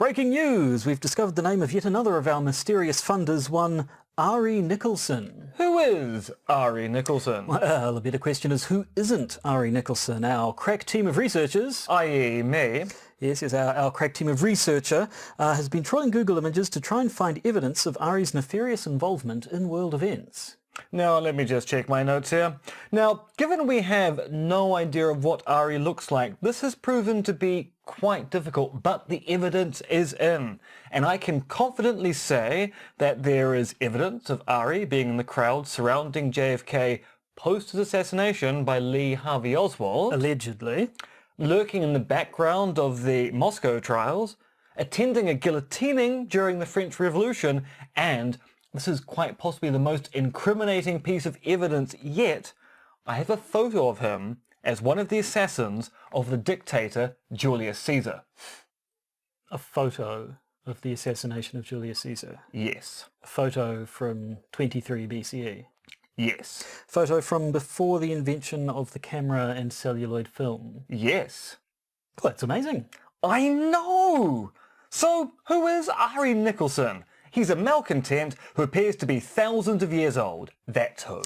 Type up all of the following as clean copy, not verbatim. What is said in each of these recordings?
Breaking news! We've discovered the name of yet another of our mysterious funders, one Ari Nicholson. Who is Ari Nicholson? Well, the better question is, who isn't Ari Nicholson? Our crack team of researchers, I.e. me. yes, our crack team of researcher has been trawling Google Images to try and find evidence of Ari's nefarious involvement in world events. Now, let me just check my notes here. Now, given we have no idea of what Ari looks like, this has proven to be quite difficult, but the evidence is in. And I can confidently say that there is evidence of Ari being in the crowd surrounding JFK post his assassination by Lee Harvey Oswald. Allegedly. Lurking in the background of the Moscow trials, attending a guillotining during the French Revolution, and this is quite possibly the most incriminating piece of evidence yet, I have a photo of him as one of the assassins of the dictator Julius Caesar. A photo of the assassination of Julius Caesar. Yes. A photo from 23 BCE. Yes. Photo from before the invention of the camera and celluloid film. Yes. Well, that's amazing. I know! So, who is Ari Nicholson? He's a malcontent who appears to be thousands of years old. That's who.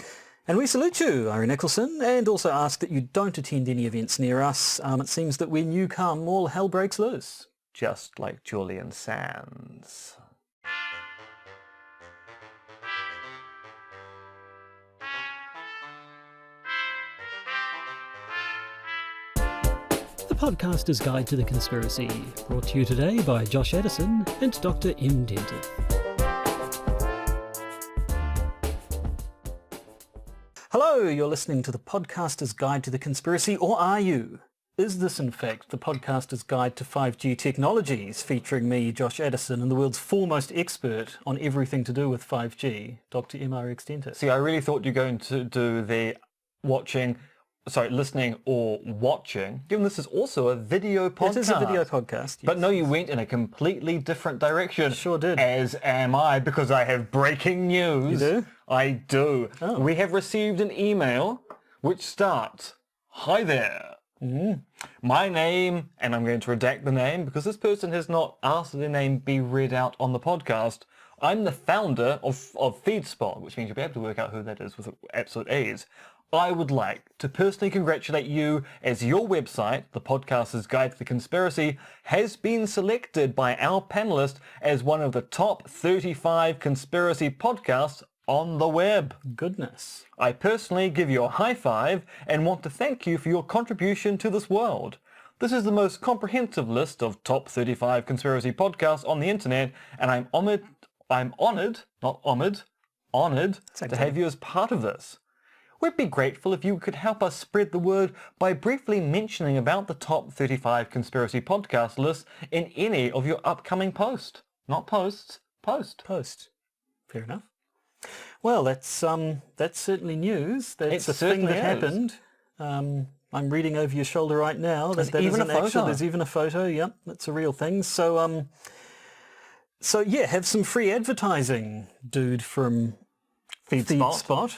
And we salute you, Ari Nicholson, and also ask that you don't attend any events near us. It seems that when you come, all hell breaks loose. Just like Julian Sands. The Podcaster's Guide to the Conspiracy, brought to you today by Josh Addison and Dr. M. Denton. Hello, you're listening to the Podcaster's Guide to the Conspiracy, or are you? Is this in fact the Podcaster's Guide to 5G Technologies, featuring me, Josh Addison, and the world's foremost expert on everything to do with 5G, Dr. M.R.X. Denton? See, I really thought you were going to do the listening or watching, given this is also a video podcast. It is a video podcast, yes. But no, you went in a completely different direction. Sure did. As am I, because I have breaking news. You do? I do. Oh. We have received an email which starts, "Hi there. My name," and I'm going to redact the name because this person has not asked that their name be read out on the podcast. "I'm the founder of FeedSpot," which means you'll be able to work out who that is with absolute ease. "I would like to personally congratulate you as your website, The Podcaster's Guide to the Conspiracy, has been selected by our panelists as one of the top 35 conspiracy podcasts on the web. Goodness. I personally give you a high five and want to thank you for your contribution to this world. This is the most comprehensive list of top 35 conspiracy podcasts on the internet, and I'm honored to have you as part of this. We'd be grateful if you could help us spread the word by briefly mentioning about the top 35 conspiracy podcast lists in any of your upcoming posts. Not posts, post. Post. Fair enough. Well, that's certainly news. That's It a thing that certainly is. happened. I'm reading over your shoulder right now. There's even a photo. There's even a photo. Yep, that's a real thing. So yeah, have some free advertising, dude from FeedSpot.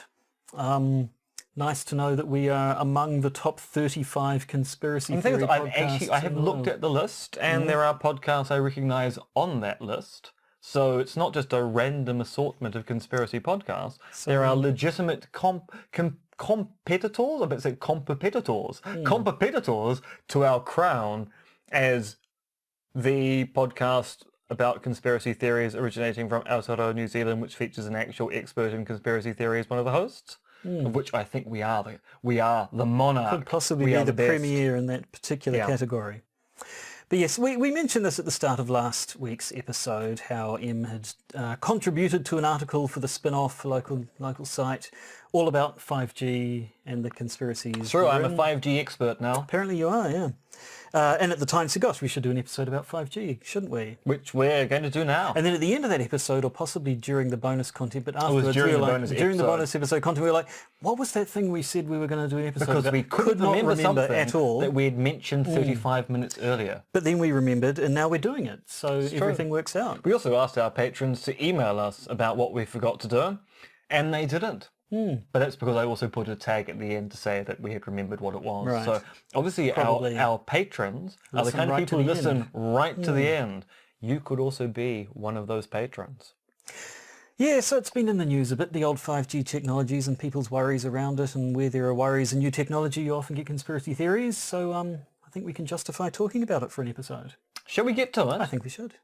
Nice to know that we are among the top 35 conspiracy And the thing theory is, podcasts. I have looked at the list, and there are podcasts I recognise on that list. So it's not just a random assortment of conspiracy podcasts. There are legitimate competitors, I bet say competitors to our crown as the podcast about conspiracy theories originating from Aotearoa, New Zealand, which features an actual expert in conspiracy theory as one of the hosts, of which I think we are the monarch. Could possibly We be are the best. premier in that particular category. But yes, we mentioned this at the start of last week's episode, how M had contributed to an article for the spin-off local site all about 5G and the conspiracies. True, I'm a 5G expert now. Apparently you are, yeah. And at the time said, gosh, we should do an episode about 5G, shouldn't we? Which we're going to do now. And then at the end of that episode, or possibly during the bonus content, but afterwards, during we were the like, bonus during the episode. bonus episode content, we were like, what was that thing we said we were going to do an episode Because about? we could not remember something at all. that we had mentioned 35 minutes earlier. But then we remembered, and now we're doing it. So everything works out. We also asked our patrons to email us about what we forgot to do, and they didn't. But that's because I also put a tag at the end to say that we had remembered what it was. Right. So obviously Probably our patrons are the listen kind of right people to who the listen end. right to the end. you could also be one of those patrons. Yeah, so it's been in the news a bit, the old 5G technologies and people's worries around it, and where there are worries in new technology, you often get conspiracy theories, so I think we can justify talking about it for an episode. Shall we get to it? I think we should.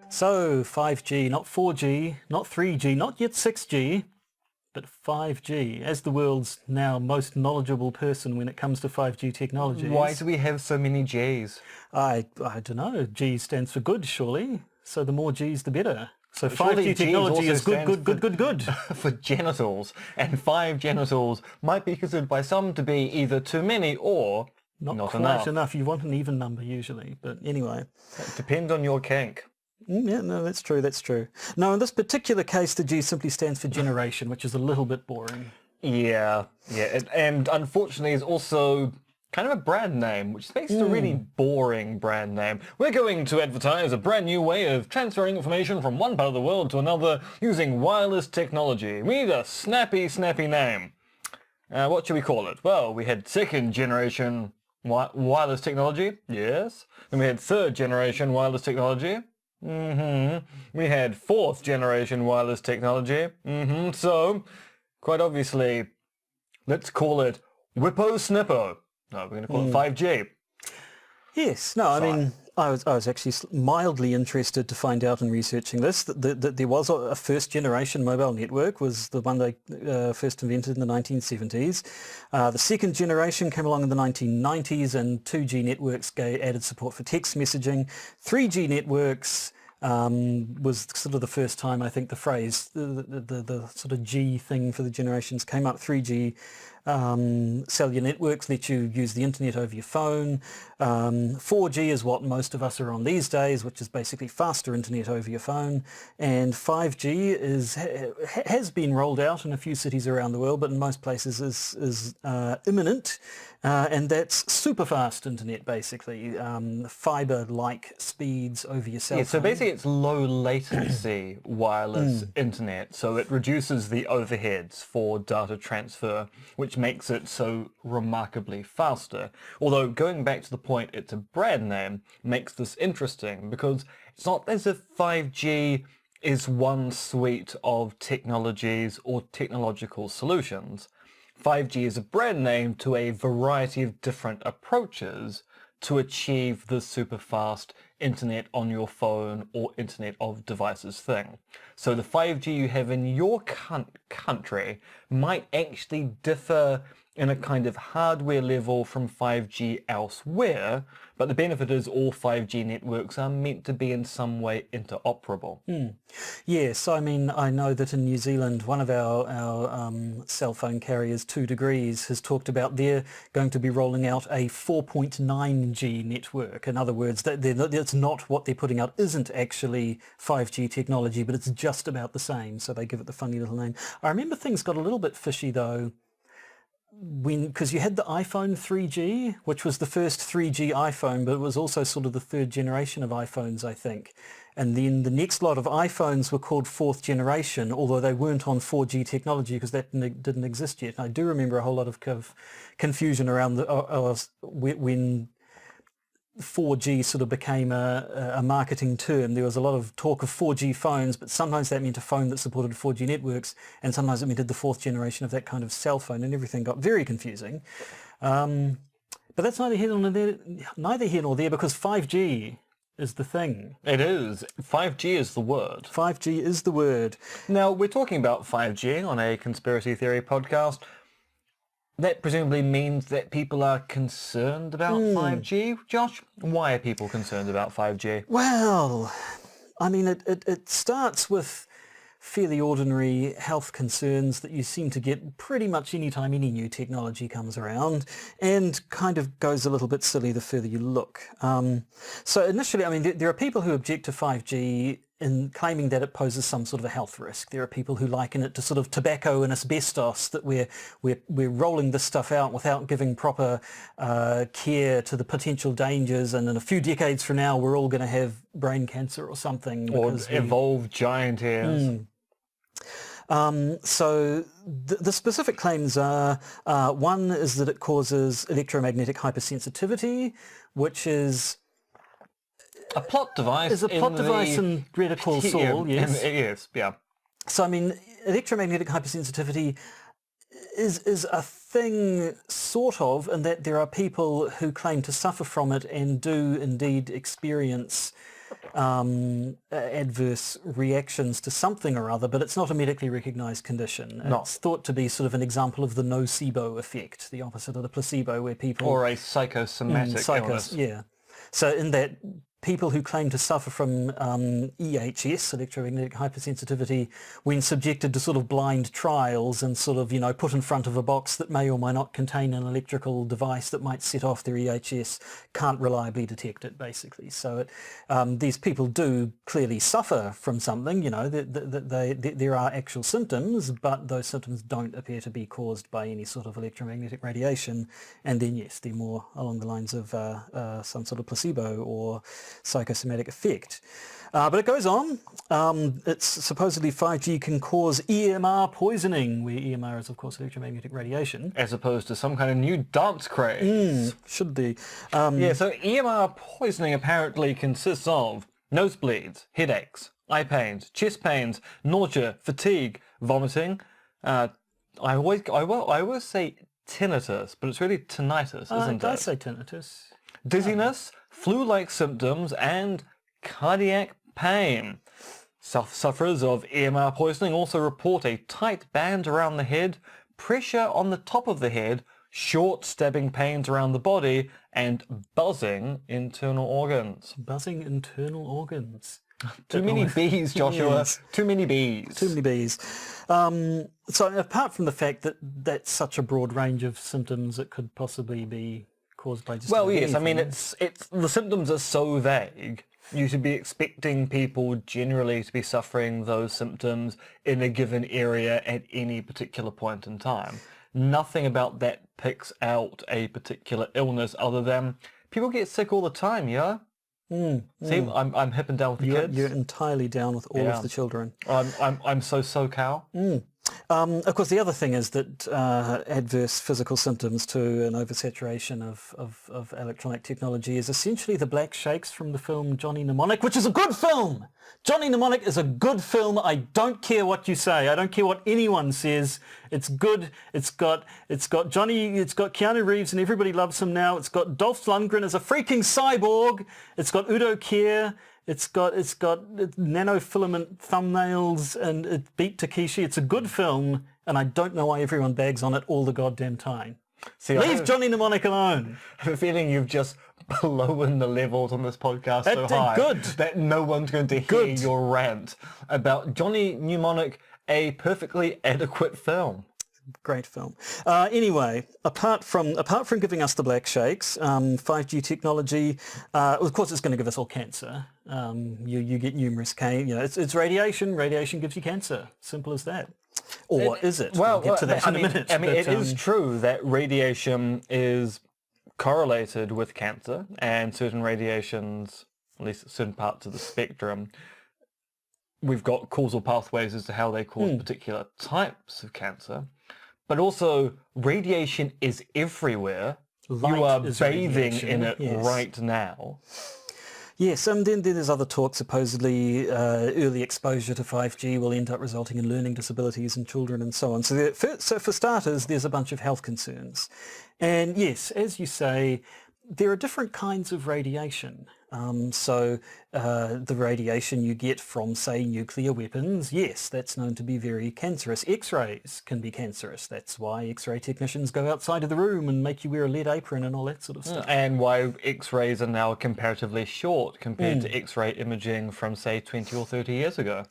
So, 5G, not 4G, not 3G, not yet 6G, but 5G. As the world's now most knowledgeable person when it comes to 5G technologies. Why do we have so many Gs? I don't know. G stands for good, surely. So the more Gs, the better. So Surely 5G technology is good. For genitals, and 5 genitals might be considered by some to be either too many or not quite enough. You want an even number usually, but anyway. It depends on your kink. Yeah, no, that's true. No, in this particular case, the G simply stands for generation, which is a little bit boring. Yeah. And unfortunately is also kind of a brand name, which makes it a really boring brand name. We're going to advertise a brand new way of transferring information from one part of the world to another using wireless technology. We need a snappy name. What should we call it? Well, we had second generation wireless technology. Yes. Then we had third generation wireless technology. We had fourth generation wireless technology. So, quite obviously, let's call it Whippo Snippo. No, we're going to call it 5G. Yes. No, I mean, I was actually mildly interested to find out in researching this that there was a first generation mobile network, was the one they first invented in the 1970s. The second generation came along in the 1990s, and 2G networks added support for text messaging. 3G networks was sort of the first time, I think, the phrase, the sort of G thing for the generations came up. 3G cellular networks let you use the internet over your phone. 4G is what most of us are on these days, which is basically faster internet over your phone. And 5G has been rolled out in a few cities around the world, but in most places is imminent. And that's super fast internet, basically, fiber-like speeds over your cell phone. So basically it's low latency wireless internet, so it reduces the overheads for data transfer, which makes it so remarkably faster. Although going back to the point, it's a brand name, makes this interesting, because it's not as if 5G is one suite of technologies or technological solutions. 5G is a brand name to a variety of different approaches to achieve the super fast internet on your phone or internet of devices thing. So the 5G you have in your country might actually differ in a kind of hardware level from 5G elsewhere, but the benefit is all 5G networks are meant to be in some way interoperable. Yes, I mean, I know that in New Zealand, one of our cell phone carriers, 2 Degrees, has talked about they're going to be rolling out a 4.9G network. In other words, that's not what they're putting out, isn't actually 5G technology, but it's just about the same, so they give it the funny little name. I remember things got a little bit fishy, though, because you had the iPhone 3G, which was the first 3G iPhone, but it was also sort of the third generation of iPhones, I think. And then the next lot of iPhones were called fourth generation, although they weren't on 4G technology because that didn't exist yet. And I do remember a whole lot of confusion around when 4G sort of became a marketing term. There was a lot of talk of 4G phones, but sometimes that meant a phone that supported 4G networks, and sometimes it meant the fourth generation of that kind of cell phone, and everything got very confusing. But that's neither here nor there, because 5G is the thing. It is. 5G is the word. 5G is the word. Now, we're talking about 5G on a conspiracy theory podcast. That presumably means that people are concerned about 5G. Josh, why are people concerned about 5G? Well, I mean, it starts with fairly ordinary health concerns that you seem to get pretty much any time any new technology comes around, and kind of goes a little bit silly the further you look. So initially, I mean, there are people who object to 5G in claiming that it poses some sort of a health risk. There are people who liken it to sort of tobacco and asbestos, that we're rolling this stuff out without giving proper care to the potential dangers, and in a few decades from now we're all going to have brain cancer or something. Or evolved giant ears. So the specific claims are, one is that it causes electromagnetic hypersensitivity, which is A plot device. Is a plot device in Better Call Saul, yes. Yes, yeah. So, I mean, electromagnetic hypersensitivity is a thing, sort of, in that there are people who claim to suffer from it and do indeed experience adverse reactions to something or other, but it's not a medically recognised condition. No. It's thought to be sort of an example of the nocebo effect, the opposite of the placebo, where people... Or a psychosomatic illness. Yeah. So in that, people who claim to suffer from EHS, electromagnetic hypersensitivity, when subjected to sort of blind trials and sort of, put in front of a box that may or may not contain an electrical device that might set off their EHS, can't reliably detect it, basically. So these people do clearly suffer from something, there are actual symptoms, but those symptoms don't appear to be caused by any sort of electromagnetic radiation. And then, yes, they're more along the lines of some sort of placebo or psychosomatic effect. But it goes on. It's supposedly 5G can cause EMR poisoning, where EMR is, of course, electromagnetic radiation. As opposed to some kind of new dance craze. Should be. Yeah, so EMR poisoning apparently consists of nosebleeds, headaches, eye pains, chest pains, nausea, fatigue, vomiting. I always say tinnitus, but it's really tinnitus, isn't it? I say tinnitus. Dizziness, flu-like symptoms, and cardiac pain. Sufferers of EMR poisoning also report a tight band around the head, pressure on the top of the head, short stabbing pains around the body, and buzzing internal organs. Buzzing internal organs. Too many bees, Joshua. Yes. Too many bees. Too many bees. So apart from the fact that that's such a broad range of symptoms, it could possibly be caused by just... Well, yes. I mean, anything. it's the symptoms are so vague. You should be expecting people generally to be suffering those symptoms in a given area at any particular point in time. Nothing about that picks out a particular illness other than people get sick all the time, yeah? See, I'm hip and down with the kids. You're entirely down with all of the children. I'm so SoCal. Of course, the other thing is that adverse physical symptoms to an oversaturation of electronic technology is essentially the black shakes from the film Johnny Mnemonic, which is a good film. Johnny Mnemonic is a good film. I don't care what you say. I don't care what anyone says. It's good. It's got Keanu Reeves and everybody loves him now. It's got Dolph Lundgren as a freaking cyborg. It's got Udo Kier. It's got nanofilament thumbnails and it beat Takeshi. It's a good film, and I don't know why everyone bags on it all the goddamn time. See, Leave Johnny Mnemonic alone. I have a feeling you've just blown the levels on this podcast so high that no one's going to hear your rant about Johnny Mnemonic, a perfectly adequate film. Great film. Anyway, apart from giving us the black shakes, 5G technology, of course, it's going to give us all cancer. You get numerous it's radiation. Radiation gives you cancer. Simple as that. Or is it? Well, we'll get to that in a minute. I mean, it is true that radiation is correlated with cancer, and certain radiations, at least certain parts of the spectrum, we've got causal pathways as to how they cause particular types of cancer. But also, radiation is everywhere. You are bathing in it right now. Yes, and then there's other talk. Supposedly, early exposure to 5G will end up resulting in learning disabilities in children and so on. So for starters, there's a bunch of health concerns. And yes, as you say, there are different kinds of radiation. The radiation you get from, say, nuclear weapons, yes, that's known to be very cancerous. X-rays can be cancerous. That's why X-ray technicians go outside of the room and make you wear a lead apron and all that sort of stuff. And why X-rays are now comparatively short compared to X-ray imaging from, say, 20 or 30 years ago.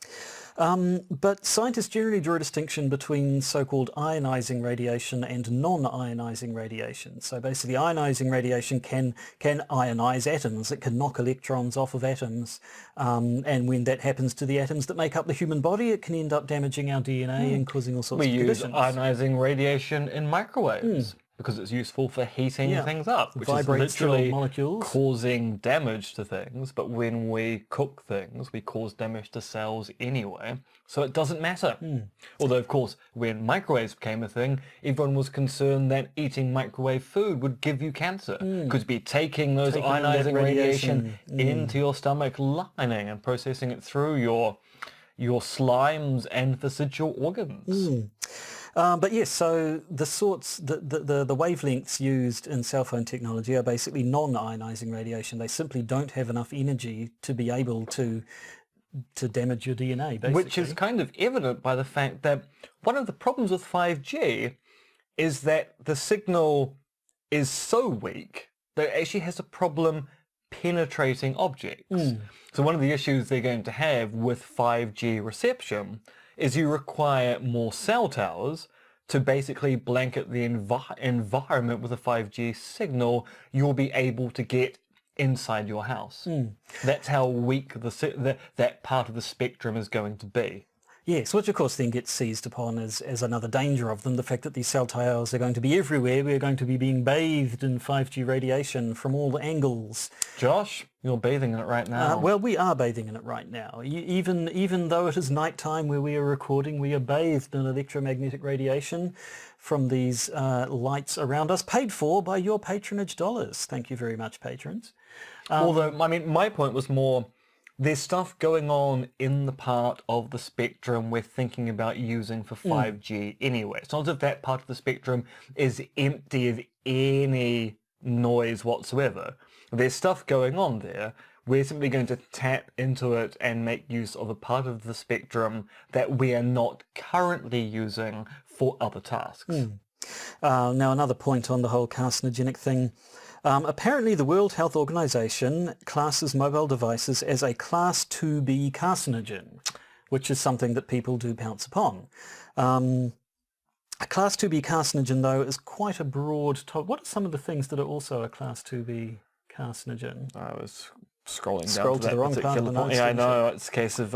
But scientists generally draw a distinction between so-called ionizing radiation and non-ionizing radiation. So basically ionizing radiation can ionize atoms. It can knock electrons off of atoms. And when that happens to the atoms that make up the human body, it can end up damaging our DNA and causing all sorts of conditions. We use ionizing radiation in microwaves. because it's useful for heating Yeah. things up, which Vibrates is literally the molecules. causing damage to things. But when we cook things, we cause damage to cells anyway, so it doesn't matter. Although, of course, when microwaves became a thing, everyone was concerned that eating microwave food would give you cancer, because you'd be taking those Taking in that ionizing radiation radiation. into your stomach lining and processing it through your slimes and vestigial organs. But yes, so the wavelengths used in cell phone technology are basically non-ionizing radiation. They simply don't have enough energy to be able to damage your DNA, basically. Which is kind of evident by the fact that one of the problems with 5G is that the signal is so weak that it actually has a problem penetrating objects. So one of the issues they're going to have with 5G reception is you require more cell towers to basically blanket the environment with a 5G signal you'll be able to get inside your house. That's how weak that part of the spectrum is going to be. Yes, which of course then gets seized upon as another danger of them, the fact that these cell towers are going to be everywhere. We're going to be being bathed in 5G radiation from all angles. Josh, you're bathing in it right now. Well, we are bathing in it right now. Even though it is nighttime where we are recording, we are bathed in electromagnetic radiation from these lights around us, paid for by your patronage dollars. Thank you very much, patrons. Although, I mean, my point was more, there's stuff going on in the part of the spectrum we're thinking about using for 5G anyway. It's not as if that part of the spectrum is empty of any noise whatsoever. There's stuff going on there. We're simply going to tap into it and make use of a part of the spectrum that we are not currently using for other tasks. Now, another point on the whole carcinogenic thing. Apparently the World Health Organization classes mobile devices as a Class 2B carcinogen, which is something that people do pounce upon. A Class 2B carcinogen, though, is quite a broad topic. What are some of the things that are also a Class 2B carcinogen? I was scrolling Scroll down to to the that wrong part of particular the point. notes, Yeah, I didn't know. It's a case of,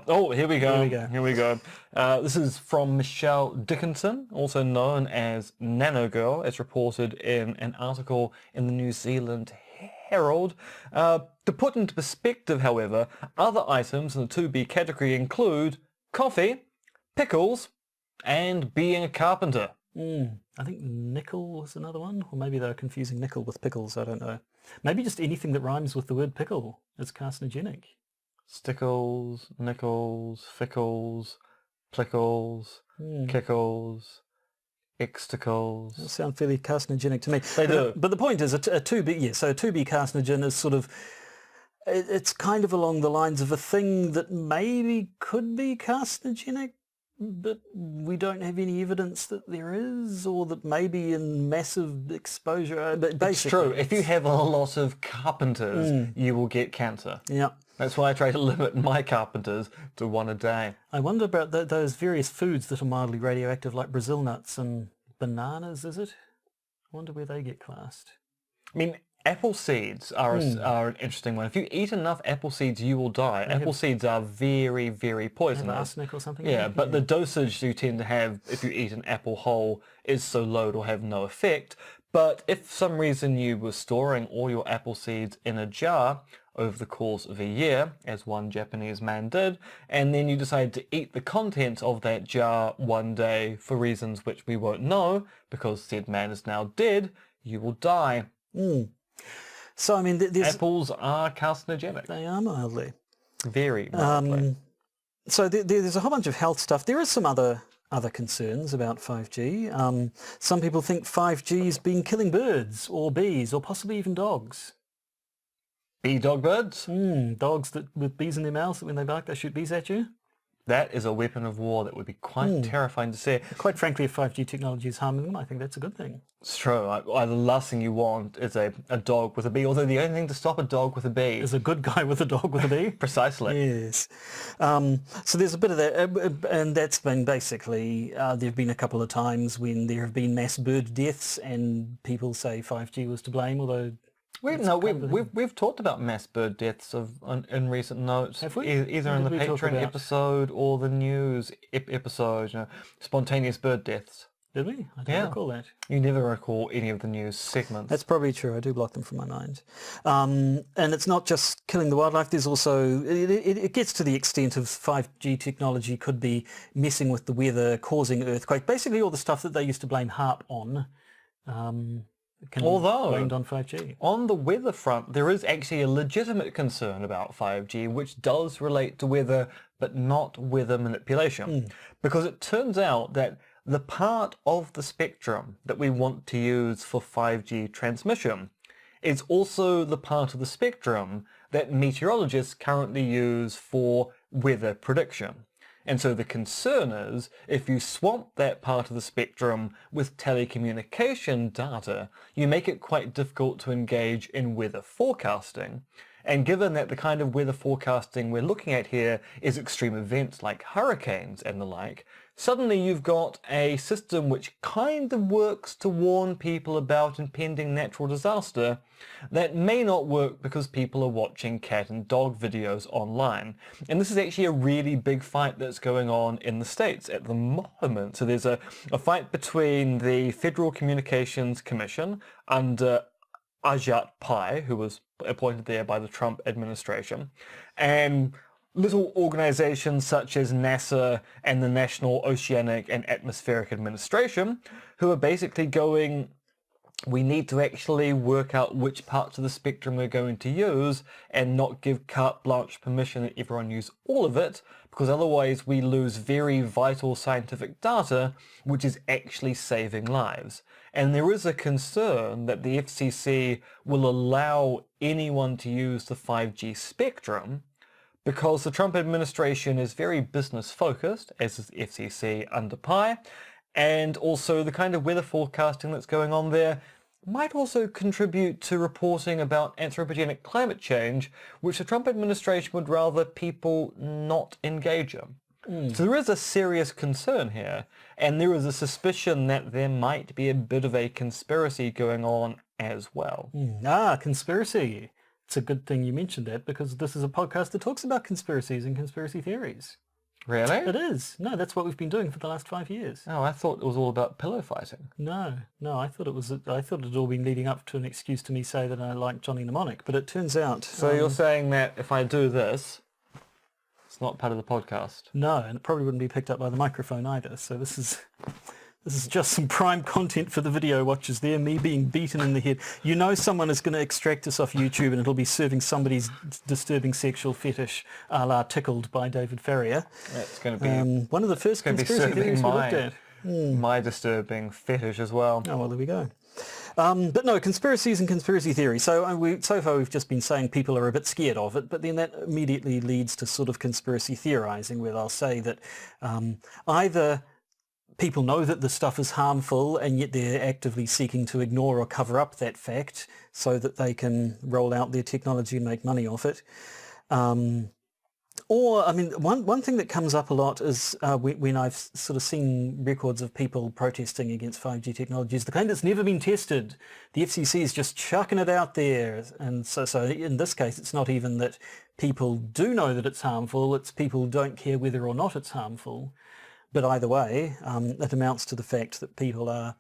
oh, here we go. Here we go. This is from Michelle Dickinson, also known as Nano Girl, as reported in an article in the New Zealand Herald. To put into perspective, however, other items in the 2B category include coffee, pickles, and being a carpenter. I think nickel was another one, or maybe they're confusing nickel with pickles, I don't know. Maybe just anything that rhymes with the word pickle is carcinogenic. Stickles, nickels, fickles, plickles, kickles, exticles. They sound fairly carcinogenic to me. They do. But the point is, a 2B, yeah, so a 2B carcinogen is sort of, it's kind of along the lines of a thing that maybe could be carcinogenic, but we don't have any evidence that there is, or that maybe in massive exposure. But basically, It's true. If you have a lot of carpenters, you will get cancer. Yeah. That's why I try to limit my carpenters to one a day. I wonder about those various foods that are mildly radioactive, like Brazil nuts and bananas, is it? I wonder where they get classed. I mean, apple seeds are an interesting one. If you eat enough apple seeds, you will die. Apple seeds are very, very poisonous. Arsenic or something? Yeah, but the dosage you tend to have if you eat an apple whole is so low it'll have no effect. But if for some reason you were storing all your apple seeds in a jar over the course of a year, as one Japanese man did, and then you decide to eat the contents of that jar one day for reasons which we won't know, because said man is now dead, you will die. So, I mean, Apples are carcinogenic. they are mildly. Very mildly. So there's a whole bunch of health stuff. There is some other concerns about 5G. Some people think 5G's been killing birds or bees or possibly even dogs. Bee dog birds? Dogs with bees in their mouths, that when they bark they shoot bees at you. That is a weapon of war that would be quite terrifying to see. Quite frankly, if 5G technology is harming them, I think that's a good thing. It's true. The last thing you want is a dog with a bee, although the only thing to stop a dog with a bee Is a good guy with a dog with a bee. Precisely. Yes. So there's a bit of that, and that's been basically, there have been a couple of times when there have been mass bird deaths and people say 5G was to blame, although... We've talked about mass bird deaths in recent notes. Have we? Either in the What did we talk Patreon about? episode or the news episode. Spontaneous bird deaths. Did we? I don't Yeah. recall that. You never recall any of the news segments. That's probably true. I do block them from my mind. And it's not just killing the wildlife. There's also, it gets to the extent of 5G technology could be messing with the weather, causing earthquake. Basically all the stuff that they used to blame HARP on can be blamed on 5G. On the weather front, there is actually a legitimate concern about 5G, which does relate to weather, but not weather manipulation. Because it turns out that the part of the spectrum that we want to use for 5G transmission is also the part of the spectrum that meteorologists currently use for weather prediction. And so the concern is, if you swamp that part of the spectrum with telecommunication data, you make it quite difficult to engage in weather forecasting. And given that the kind of weather forecasting we're looking at here is extreme events like hurricanes and the like, suddenly you've got a system which kind of works to warn people about impending natural disaster that may not work because people are watching cat and dog videos online. And this is actually a really big fight that's going on in the States at the moment. So there's a fight between the Federal Communications Commission under Ajit Pai, who was appointed there by the Trump administration, and little organizations such as NASA and the National Oceanic and Atmospheric Administration, who are basically going, we need to actually work out which parts of the spectrum we're going to use and not give carte blanche permission that everyone use all of it, because otherwise we lose very vital scientific data which is actually saving lives. And there is a concern that the FCC will allow anyone to use the 5G spectrum because the Trump administration is very business focused, as is the FCC under Pai, and also the kind of weather forecasting that's going on there might also contribute to reporting about anthropogenic climate change, which the Trump administration would rather people not engage in. So there is a serious concern here, and there is a suspicion that there might be a bit of a conspiracy going on as well. Conspiracy. It's a good thing you mentioned that, because this is a podcast that talks about conspiracies and conspiracy theories. Really? It is. No, that's what we've been doing for the last 5 years. Oh, I thought it was all about pillow fighting. No, I thought it had all been leading up to an excuse to me say that I like Johnny Mnemonic, but it turns out... So you're saying that if I do this, it's not part of the podcast? No, and it probably wouldn't be picked up by the microphone either, so this is just some prime content for the video watchers there, me being beaten in the head. You know someone is going to extract this off YouTube and it'll be serving somebody's disturbing sexual fetish a la Tickled by David Farrier. That's going to be... one of the first conspiracy theories we looked at. My disturbing fetish as well. Oh, well, there we go. But no, conspiracies and conspiracy theories. So so far we've just been saying people are a bit scared of it, but then that immediately leads to sort of conspiracy theorizing, where they'll say that either people know that the stuff is harmful and yet they're actively seeking to ignore or cover up that fact so that they can roll out their technology and make money off it. Or, I mean, one thing that comes up a lot is when I've sort of seen records of people protesting against 5G technologies, the kind that's never been tested. The FCC is just chucking it out there. And so in this case, it's not even that people do know that it's harmful, it's people don't care whether or not it's harmful. But either way, it amounts to the fact that people are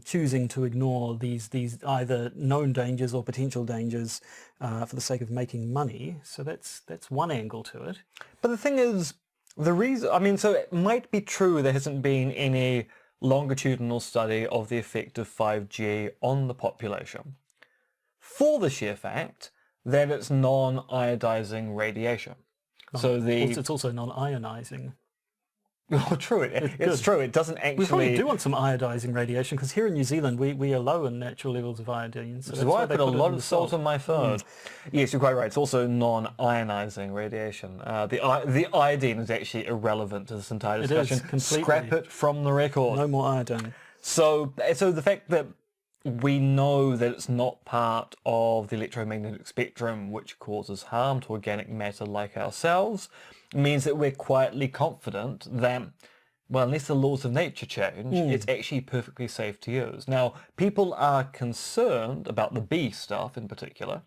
choosing to ignore these either known dangers or potential dangers for the sake of making money. So that's one angle to it. But the thing is, so it might be true there hasn't been any longitudinal study of the effect of 5G on the population, for the sheer fact that it's non-iodizing radiation. So it's also non-ionizing. Oh, true. It's true. It doesn't actually... We probably do want some iodizing radiation, because here in New Zealand we are low in natural levels of iodine. So that's why I put a lot of salt on my food. Yes, you're quite right. It's also non-ionizing radiation. The iodine is actually irrelevant to this entire discussion. It is, completely. Scrap it from the record. No more iodine. So the fact that we know that it's not part of the electromagnetic spectrum which causes harm to organic matter like ourselves means that we're quietly confident that, well, unless the laws of nature change, it's actually perfectly safe to use. Now, people are concerned about the bee stuff in particular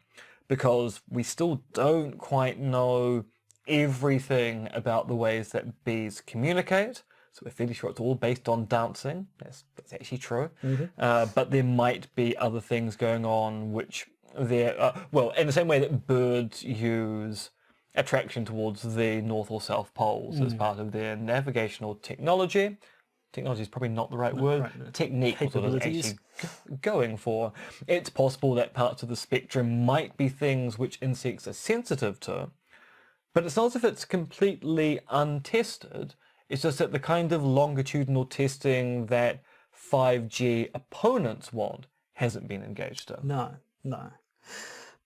because we still don't quite know everything about the ways that bees communicate. so we're fairly sure it's all based on dancing. That's actually true. But there might be other things going on which they're, well, in the same way that birds use attraction towards the North or South poles as part of their navigational technology. Technology is probably not the right word. Technique was what I was actually going for. It's possible that parts of the spectrum might be things which insects are sensitive to, but it's not as if it's completely untested. It's just that the kind of longitudinal testing that 5G opponents want hasn't been engaged in. No.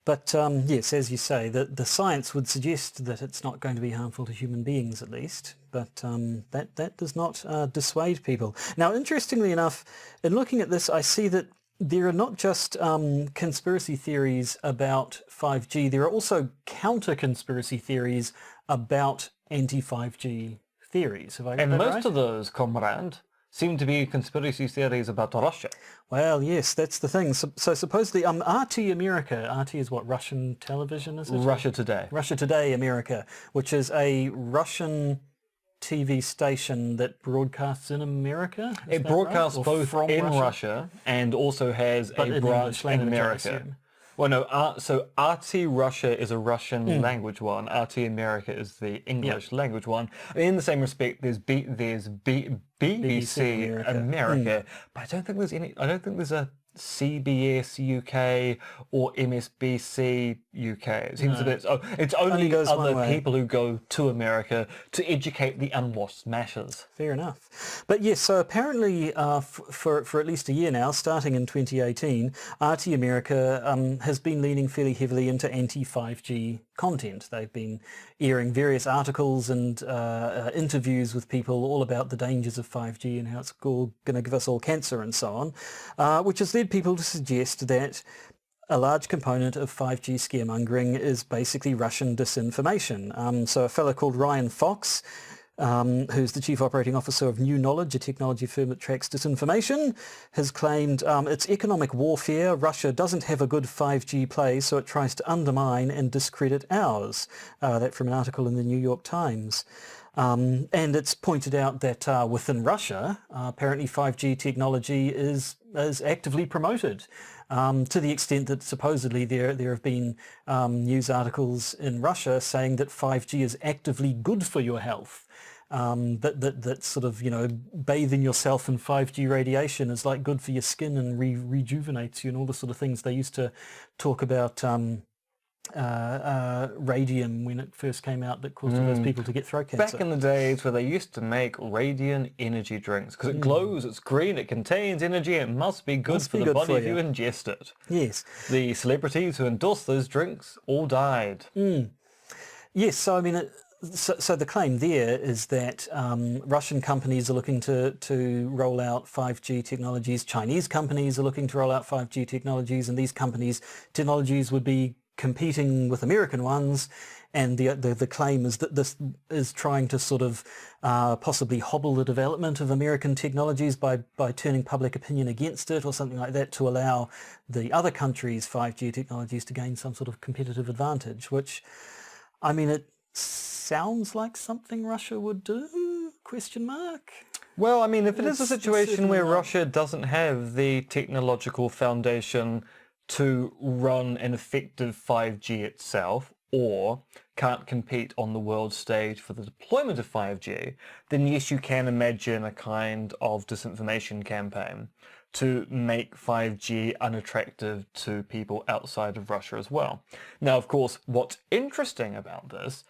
But yes, as you say, the science would suggest that it's not going to be harmful to human beings, at least. But that does not dissuade people. Now, interestingly enough, in looking at this, I see that there are not just conspiracy theories about 5G. There are also counter-conspiracy theories about anti-5G theories. Have I got And that most right? of those, comrade, seem to be conspiracy theories about Russia. Well, yes, that's the thing. So supposedly, RT America, RT is what, Russian television, is it? Russia Today. Russia Today America, which is a Russian TV station that broadcasts in America? Is It that broadcasts right? Or both from in Russia and also has But a in branch English in language, I America. assume. Well, no, so RT Russia is a Russian language one. RT America is the English language one. In the same respect, there's BBC America, but I don't think there's any. I don't think there's a CBS UK or MSBC UK. It seems a bit. Oh, it's only goes one other way. people who go to America to educate the unwashed masses. Fair enough. But yes, so apparently for at least a year now, starting in 2018, RT America has been leaning fairly heavily into anti-5G content. They've been airing various articles and interviews with people all about the dangers of 5G and how it's going to give us all cancer and so on, which has led people to suggest that a large component of 5G scaremongering is basically Russian disinformation. So a fellow called Ryan Fox, who's the Chief Operating Officer of New Knowledge, a technology firm that tracks disinformation, has claimed it's economic warfare. Russia doesn't have a good 5G play, so it tries to undermine and discredit ours. That from an article in the New York Times. And it's pointed out that within Russia, apparently 5G technology is actively promoted, to the extent that supposedly there have been news articles in Russia saying that 5G is actively good for your health. That sort of, bathing yourself in 5G radiation is like good for your skin and rejuvenates you and all the sort of things they used to talk about. Radium when it first came out that caused those people to get throat cancer. Back in the days where they used to make radiant energy drinks because it glows, it's green, it contains energy, it must be good for the body if you ingest it. Yes. The celebrities who endorsed those drinks all died. Yes, so I mean, so the claim there is that Russian companies are looking to roll out 5G technologies, Chinese companies are looking to roll out 5G technologies, and these technologies would be competing with American ones, and the claim is that this is trying to sort of possibly hobble the development of American technologies by turning public opinion against it or something like that to allow the other countries' 5G technologies to gain some sort of competitive advantage, which, I mean, it sounds like something Russia would do, question mark? Well, I mean, if it is a situation where not. Russia doesn't have the technological foundation to run an effective 5G itself, or can't compete on the world stage for the deployment of 5G, then yes, you can imagine a kind of disinformation campaign to make 5G unattractive to people outside of Russia as well. Now, of course, what's interesting about this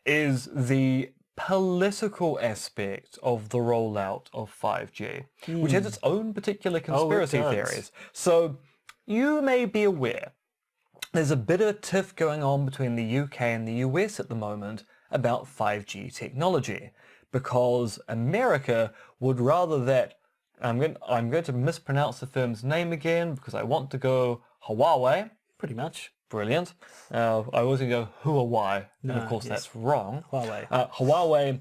is the political aspect of the rollout of 5G, which has its own particular conspiracy theories. So you may be aware there's a bit of a tiff going on between the UK and the US at the moment about 5G technology, because America would rather that, I'm going to mispronounce the firm's name again because I want to go Huawei. Pretty much. Brilliant. I was going to go Huawei, and of course that's wrong. Huawei. Huawei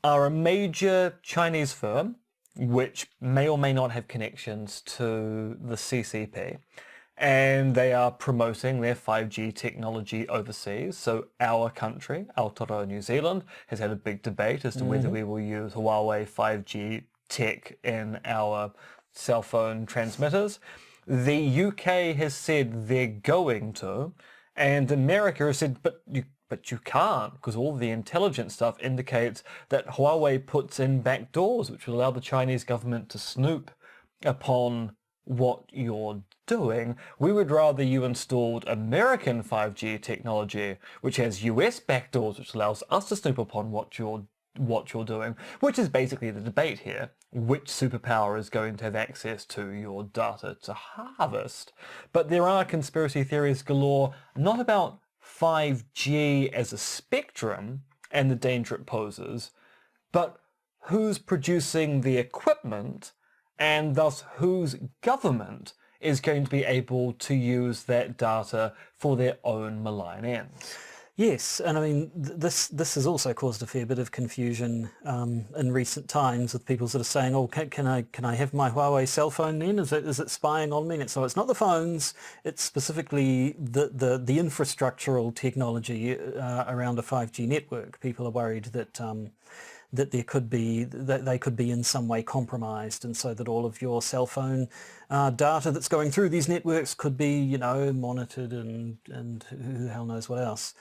are a major Chinese firm which may or may not have connections to the CCP. and they are promoting their 5G technology overseas. So our country, Aotearoa New Zealand, has had a big debate as to whether we will use Huawei 5G tech in our cell phone transmitters. The UK has said they're going to, and America has said, but you can't, because all the intelligence stuff indicates that Huawei puts in backdoors, which will allow the Chinese government to snoop upon what you're doing. We would rather you installed American 5G technology, which has US backdoors, which allows us to snoop upon what you're doing, which is basically the debate here. Which superpower is going to have access to your data to harvest? But there are conspiracy theories galore, not about 5G as a spectrum and the danger it poses, but who's producing the equipment, and thus whose government is going to be able to use that data for their own malign ends. Yes, and I mean, this has also caused a fair bit of confusion in recent times, with people sort of saying, "Oh, can I have my Huawei cell phone then? Is it spying on me?" And so it's not the phones; it's specifically the infrastructural technology around a 5G network. People are worried that that they could be in some way compromised, and so that all of your cell phone data that's going through these networks could be, monitored and who the hell knows what else.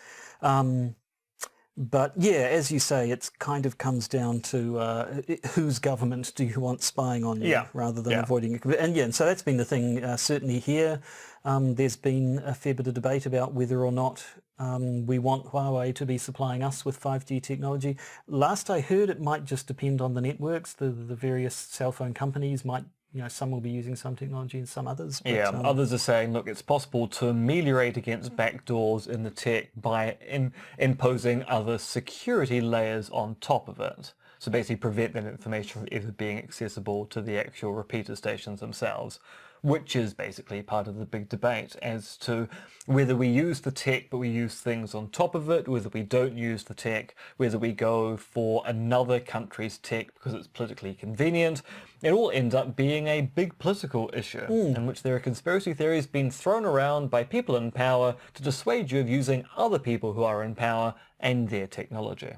But yeah, as you say, it kind of comes down to whose government do you want spying on you, rather than avoiding it. And so that's been the thing. Certainly here, there's been a fair bit of debate about whether or not we want Huawei to be supplying us with 5G technology. Last I heard, it might just depend on the networks. The various cell phone companies might, some will be using some technology and some others. But, others are saying, look, it's possible to ameliorate against backdoors in the tech by imposing other security layers on top of it. So basically prevent that information from ever being accessible to the actual repeater stations themselves, which is basically part of the big debate as to whether we use the tech but we use things on top of it, whether we don't use the tech, whether we go for another country's tech because it's politically convenient. It all ends up being a big political issue in which there are conspiracy theories being thrown around by people in power to dissuade you of using other people who are in power and their technology.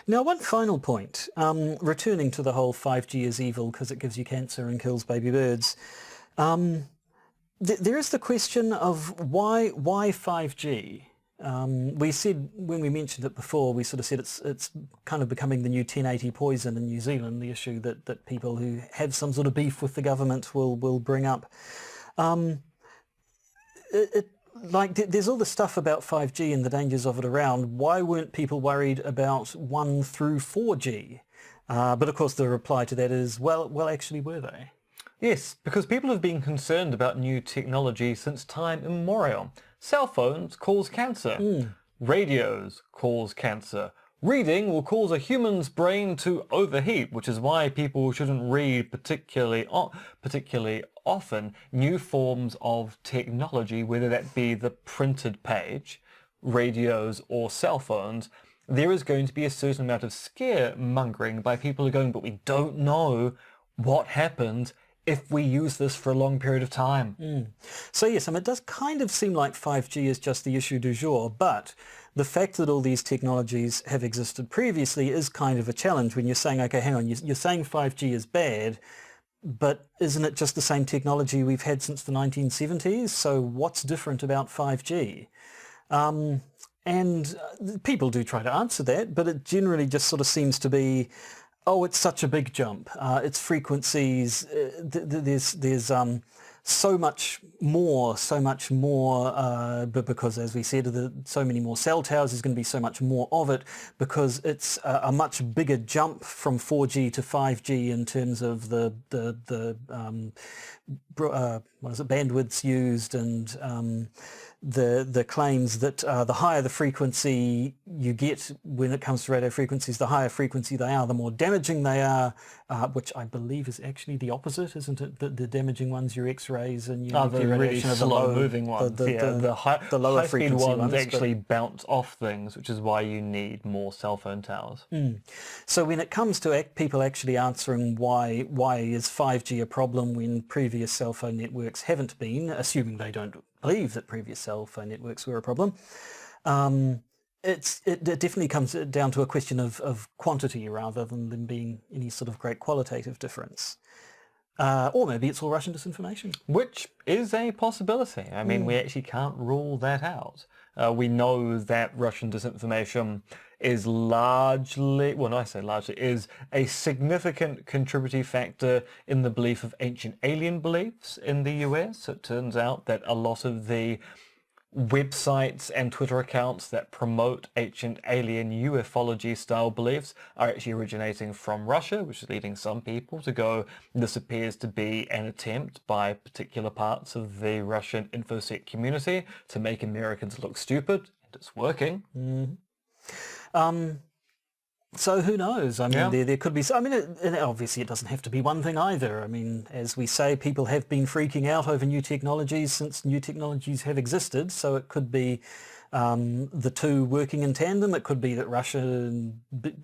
Now, one final point, returning to the whole 5G is evil because it gives you cancer and kills baby birds. There is the question of why 5G? We said, when we mentioned it before, we sort of said it's kind of becoming the new 1080 poison in New Zealand, the issue that people who have some sort of beef with the government will bring up. There's all the stuff about 5G and the dangers of it around. Why weren't people worried about 1 through 4G? But of course the reply to that is, well, actually were they? Yes, because people have been concerned about new technology since time immemorial. Cell phones cause cancer. Radios cause cancer. Reading will cause a human's brain to overheat, which is why people shouldn't read particularly often new forms of technology, whether that be the printed page, radios or cell phones. There is going to be a certain amount of scaremongering by people who are going, but we don't know what happens if we use this for a long period of time. So yes, it does kind of seem like 5G is just the issue du jour, but the fact that all these technologies have existed previously is kind of a challenge when you're saying, okay, hang on, you're saying 5G is bad, but isn't it just the same technology we've had since the 1970s? So what's different about 5G? And people do try to answer that, but it generally just sort of seems to be, oh, it's such a big jump. Its frequencies, there's so much more, but because, as we said, so many more cell towers, there's going to be so much more of it because it's a much bigger jump from 4G to 5G in terms of the bandwidths used and the claims that the higher the frequency you get when it comes to radio frequencies, the higher frequency they are, the more damaging they are, which I believe is actually the opposite, isn't it? The damaging ones, your X-rays and your The nuclear really radiation are slow-moving ones. The lower high-speed frequency ones ones actually bounce off things, which is why you need more cell phone towers. So when it comes to people actually answering why is 5G a problem when previous cell phone networks haven't been, assuming they don't believe that previous cell phone networks were a problem, it definitely comes down to a question of quantity rather than them being any sort of great qualitative difference. Or maybe it's all Russian disinformation. Which is a possibility. I mean, we actually can't rule that out. We know that Russian disinformation is largely, well, no, I say largely, is a significant contributing factor in the belief of ancient alien beliefs in the US. It turns out that a lot of the websites and Twitter accounts that promote ancient alien ufology style beliefs are actually originating from Russia, which is leading some people to go, this appears to be an attempt by particular parts of the Russian infosec community to make Americans look stupid, and it's working. So who knows? I mean, Yeah. there could be. I mean, and obviously it doesn't have to be one thing either. I mean, as we say, people have been freaking out over new technologies since new technologies have existed. So it could be the two working in tandem. It could be that Russia.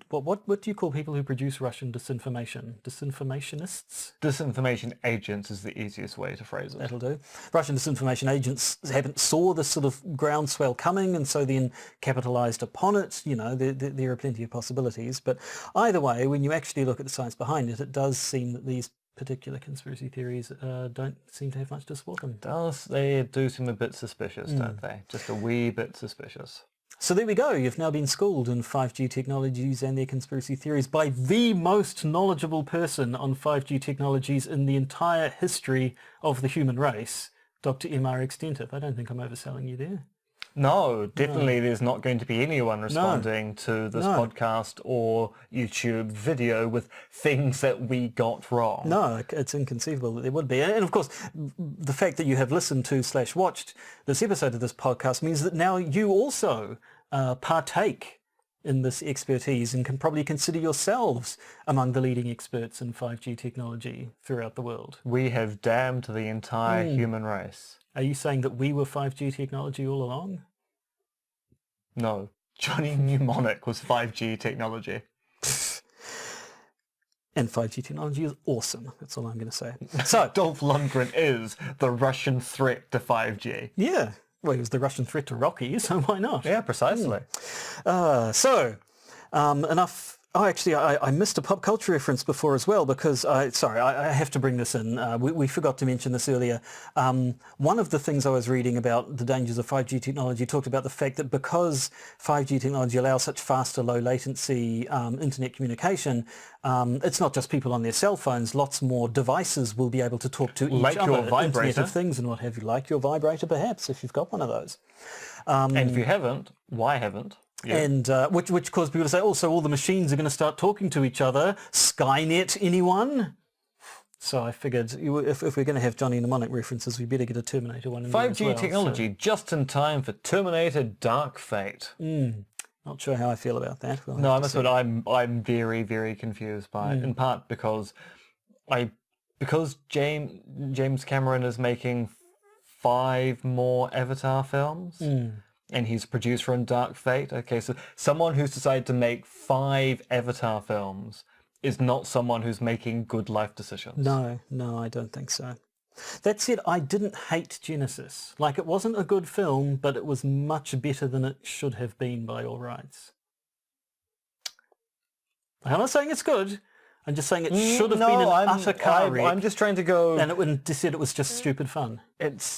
What do you call people who produce Russian disinformation? Disinformationists? Disinformation agents is the easiest way to phrase it. That'll do. Russian disinformation agents haven't saw this sort of groundswell coming and so then capitalised upon it. You know, there are plenty of possibilities. But either way, when you actually look at the science behind it, it does seem that these particular conspiracy theories don't seem to have much to support them. They do seem a bit suspicious, don't they? Just a wee bit suspicious. So there we go. You've now been schooled in 5G technologies and their conspiracy theories by the most knowledgeable person on 5G technologies in the entire history of the human race, Dr. M.R. Extentive. I don't think I'm overselling you there. No, definitely there's not going to be anyone responding to this podcast or YouTube video with things that we got wrong. No, it's inconceivable that there would be. And of course, the fact that you have listened to / watched this episode of this podcast means that now you also partake in this expertise and can probably consider yourselves among the leading experts in 5G technology throughout the world. We have damned the entire human race. Are you saying that we were 5G technology all along? No. Johnny Mnemonic was 5G technology. And 5G technology is awesome. That's all I'm going to say. So, Dolph Lundgren is the Russian threat to 5G. yeah. Well, he was the Russian threat to Rocky, so why not? Yeah, precisely. Enough. Oh, actually, I missed a pop culture reference before as well because, I have to bring this in. We forgot to mention this earlier. One of the things I was reading about the dangers of 5G technology talked about the fact that because 5G technology allows such faster, low latency internet communication, it's not just people on their cell phones. Lots more devices will be able to talk to each other. Your vibrator. Internet of Things and what have you, like your vibrator perhaps, if you've got one of those. And if you haven't, why haven't? Yeah. And which caused people to say, oh, so all the machines are going to start talking to each other. Skynet, anyone? So I figured if we're going to have Johnny Mnemonic references, we better get a Terminator one in there as well. 5G technology, just in time for Terminator Dark Fate. Not sure how I feel about that. No, I must admit, I'm very, very confused by it, in part because James Cameron is making 5 more Avatar films. And he's a producer on Dark Fate. Okay, so someone who's decided to make 5 Avatar films is not someone who's making good life decisions. No, I don't think so. That said, I didn't hate Genesis. Like, it wasn't a good film, but it was much better than it should have been by all rights. I'm not saying it's good. I'm just saying it should have been an utter car wreck. I'm just trying to go... And it said it was just stupid fun. It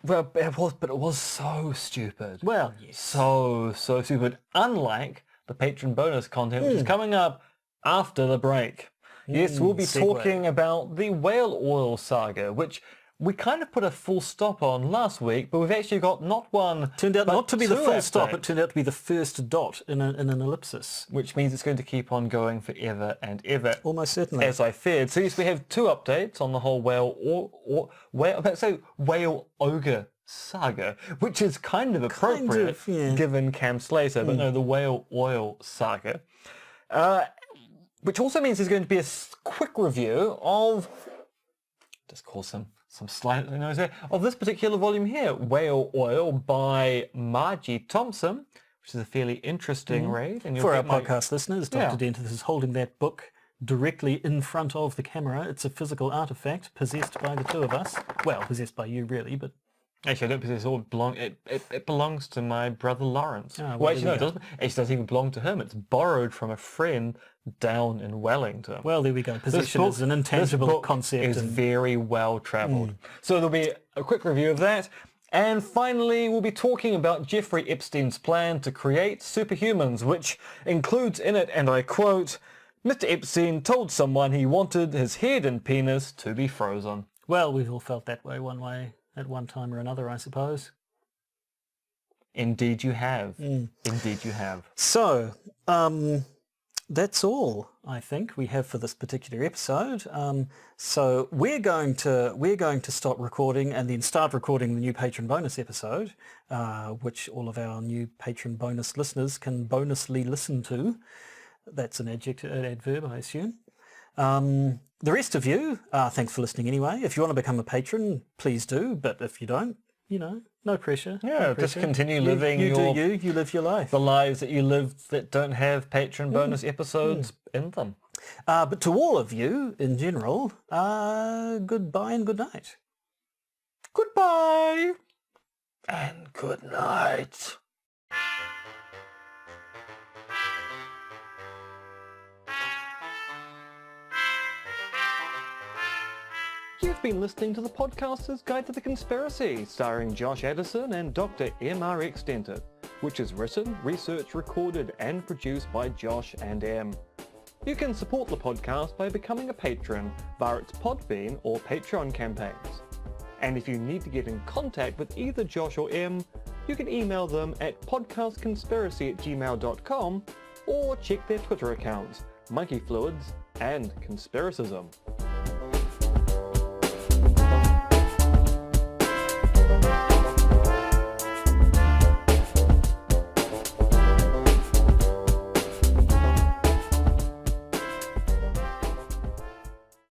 was so stupid. Well, yes. So stupid. Unlike the patron bonus content, which is coming up after the break. Yes, we'll be talking about the whale oil saga, which we kind of put a full stop on last week, but we've actually got not one, turned out not to be the full stop, updates. it turned out to be the first dot in an ellipsis. Which means it's going to keep on going forever and ever. Almost certainly. As I feared. So yes, we have 2 updates on the whale ogre saga, which is kind of appropriate given Cam Slater, but no, the whale oil saga. Which also means there's going to be a quick review of, just call some slight notes there, of this particular volume here, Whale Oil by Margie Thompson, which is a fairly interesting read. And for our podcast listeners, Dr. Dentis is holding that book directly in front of the camera. It's a physical artifact possessed by the two of us. Well, possessed by you really, but... Actually, I don't possess all. It belongs to my brother Lawrence. Oh, well, actually, no, it doesn't. It doesn't even belong to him. It's borrowed from a friend down in Wellington. Well, there we go. Possession is an intangible concept. It's very well travelled. So there'll be a quick review of that. And finally, we'll be talking about Jeffrey Epstein's plan to create superhumans, which includes in it, and I quote, Mr. Epstein told someone he wanted his head and penis to be frozen. Well, we've all felt that way at one time or another, I suppose. Indeed you have. Indeed you have. So, that's all I think we have for this particular episode. So we're going to stop recording and then start recording the new patron bonus episode, which all of our new patron bonus listeners can bonusly listen to. That's an adverb, I assume. The rest of you, thanks for listening anyway. If you want to become a patron, please do. But if you don't, no pressure. Yeah, no pressure. Just continue living you live your life. The lives that you live that don't have patron bonus episodes in them. But to all of you in general, goodbye and good night. Goodbye and good night. You've been listening to the Podcaster's Guide to the Conspiracy, starring Josh Addison and Dr. M.R.X. Denton, which is written, researched, recorded and produced by Josh and M. You can support the podcast by becoming a patron via its Podbean or Patreon campaigns. And if you need to get in contact with either Josh or M, you can email them at podcastconspiracy@gmail.com or check their Twitter accounts, Monkey Fluids and Conspiracism.